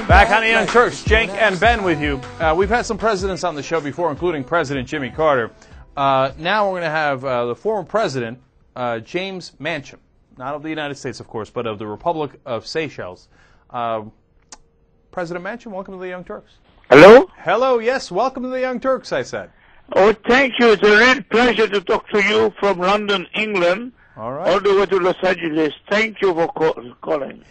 Back on the Young Turks, Cenk and Ben with you. We've had some presidents on the show before, including President Jimmy Carter. Now we're going to have the former president, James Mancham, not of the United States, of course, but of the Republic of Seychelles. President Mancham, welcome to the Young Turks. Hello? Hello, yes, welcome to the Young Turks, I said. Oh, thank you. It's a real pleasure to talk to you from London, England, all the way to Los Angeles. Thank you for calling.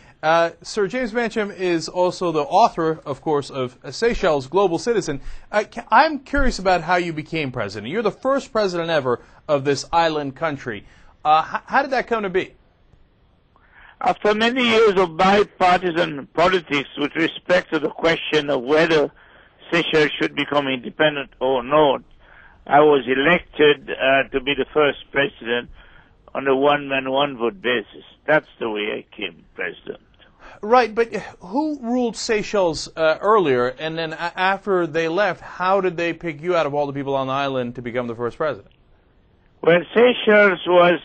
Sir James Mancham is also the author, of course, of Seychelles Global Citizen. I'm curious about how you became president. You're the first president ever of this island country. How did that come to be? After many years of bipartisan politics with respect to the question of whether Seychelles should become independent or not, I was elected to be the first president on a one-man, one-vote basis. That's the way I came president. Right, but who ruled Seychelles earlier, and then after they left, how did they pick you out of all the people on the island to become the first president? Well, Seychelles was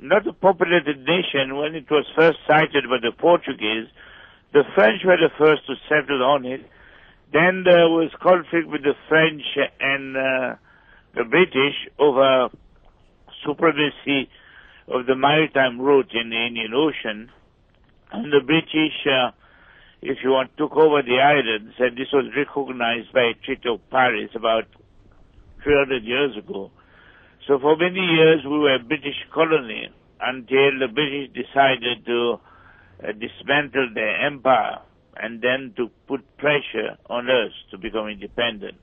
not a populated nation when it was first sighted by the Portuguese. The French were the first to settle on it. Then there was conflict with the French and the British over supremacy of the maritime route in the Indian Ocean. And the British, if you want, took over the islands, and this was recognized by a Treaty of Paris about 300 years ago. So for many years we were a British colony until the British decided to dismantle their empire and then to put pressure on us to become independent.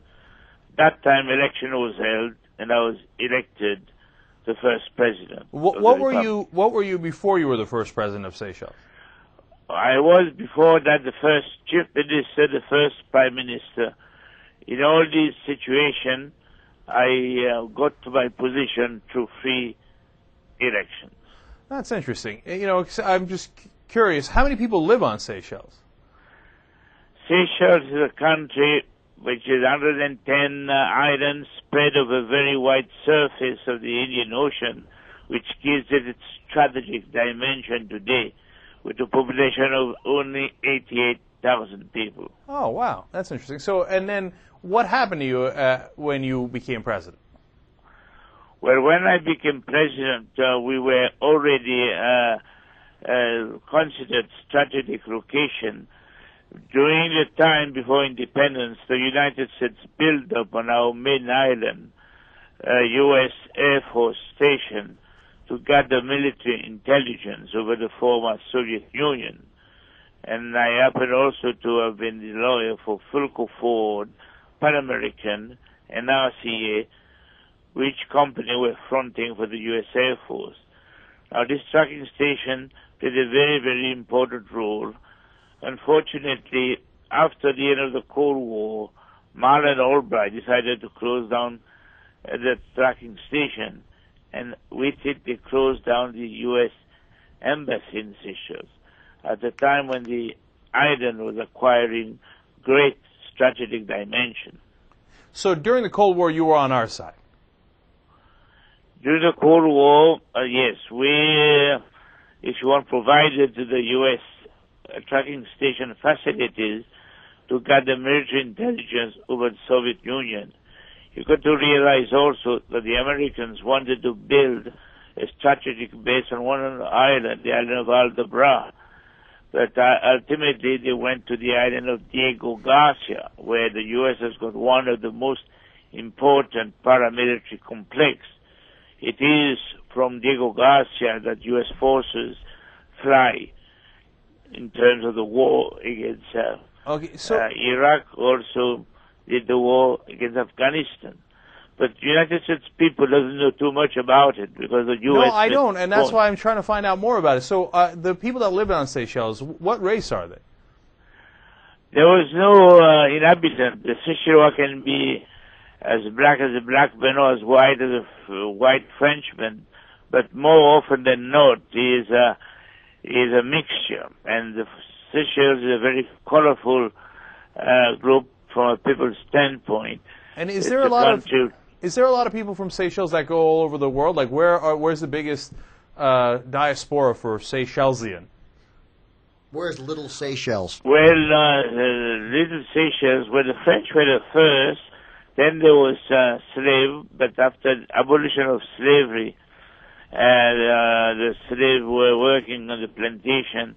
That time election was held and I was elected the first president. What were you before you were the first president of Seychelles? I was before that the first chief minister, the first prime minister. In all these situations, I got to my position through free elections. That's interesting. You know, I'm just curious, how many people live on Seychelles? Seychelles is a country which is 110 islands spread over a very wide surface of the Indian Ocean, which gives it its strategic dimension today, with a population of only 88,000 people. Oh, wow. That's interesting. So, and then what happened to you when you became president? Well, when I became president, we were already considered strategic location. During the time before independence, the United States built up on our main island a U.S. Air Force station to gather military intelligence over the former Soviet Union. And I happen also to have been the lawyer for Philco Ford, Pan American, and RCA, which company were fronting for the U.S. Air Force. Now, this tracking station played a very, very important role. Unfortunately, after the end of the Cold War, Marlon Albright decided to close down the tracking station, and with it they closed down the U.S. Embassy in Seychelles at the time when the island was acquiring great strategic dimension. So during the Cold War, you were on our side? During the Cold War, yes, we, if you want, provided to the U.S. Tracking station facilities to gather military intelligence over the Soviet Union. You got to realize also that the Americans wanted to build a strategic base on one island, the island of Aldabra. But ultimately they went to the island of Diego Garcia, where the U.S. has got one of the most important paramilitary complex. It is from Diego Garcia that U.S. forces fly in terms of the war against Iraq, also did the war against Afghanistan. But the United States people doesn't know too much about it because the U.S. No, I don't, and that's why I'm trying to find out more about it. So the people that live on Seychelles, what race are they? There was no inhabitant. The Seychelles can be as black as a black man or as white as a white Frenchman, but more often than not, he is a mixture. And the Seychelles is a very colorful group from a people's standpoint. And is there a lot of people from Seychelles that go all over the world? Like where's the biggest diaspora for Seychellesian? Where's Little Seychelles? Well, Little Seychelles, well, the French were the first, then there was slave, but after abolition of slavery, the slaves were working on the plantation,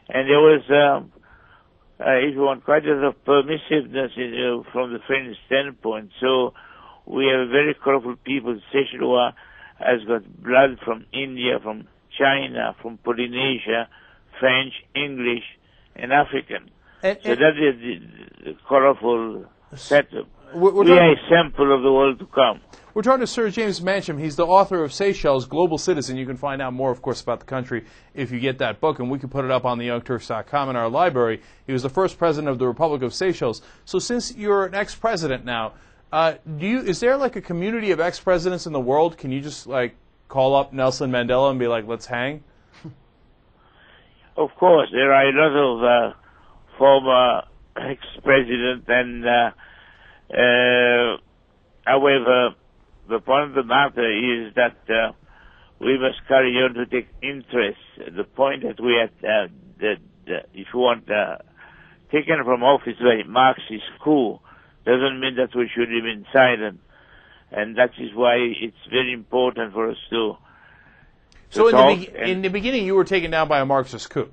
and there was, if you want, quite a lot of permissiveness from the French standpoint. So we have very colorful people. Seychelles has got blood from India, from China, from Polynesia, French, English, and African. So that is the colorful setup. We are a sample of the world to come. We're talking to Sir James Mancham. He's the author of Seychelles, Global Citizen. You can find out more, of course, about the country if you get that book, and we can put it up on theyoungturks.com in our library. He was the first president of the Republic of Seychelles. So since you're an ex-president now, is there like a community of ex-presidents in the world? Can you just like call up Nelson Mandela and be like, let's hang? Of course, there are a lot of former ex-presidents, and however, the point of the matter is that we must carry on to take interest. The point that we had, if you want, taken from office by Marxist coup, doesn't mean that we should remain silent, and that is why it's very important for us to. So in the beginning, you were taken down by a Marxist coup.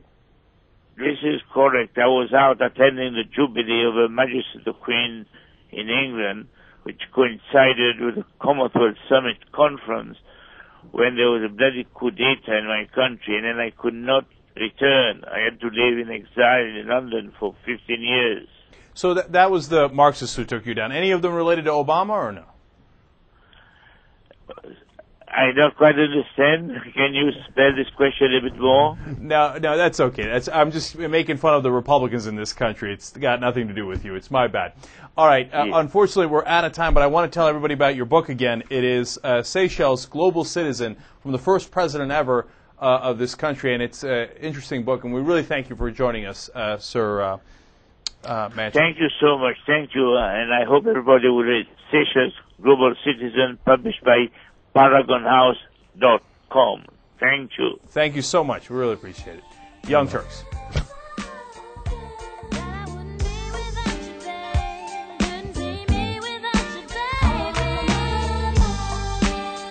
This is correct. I was out attending the Jubilee of Her Majesty the Queen in England, which coincided with the Commonwealth Summit Conference, when there was a bloody coup d'etat in my country, and then I could not return. I had to live in exile in London for 15 years. So that was the Marxists who took you down. Any of them related to Obama or no? I don't quite understand. Can you spell this question a bit more? No, that's okay. I'm just making fun of the Republicans in this country. It's got nothing to do with you. It's my bad. All right. Unfortunately, we're out of time, but I want to tell everybody about your book again. It is Seychelles, Global Citizen, from the first president ever of this country, and it's an interesting book, and we really thank you for joining us, Sir Mancham. Thank you so much. Thank you, and I hope everybody will read Seychelles, Global Citizen, published by ParagonHouse.com. Thank you. Thank you so much. We really appreciate it. Young Turks.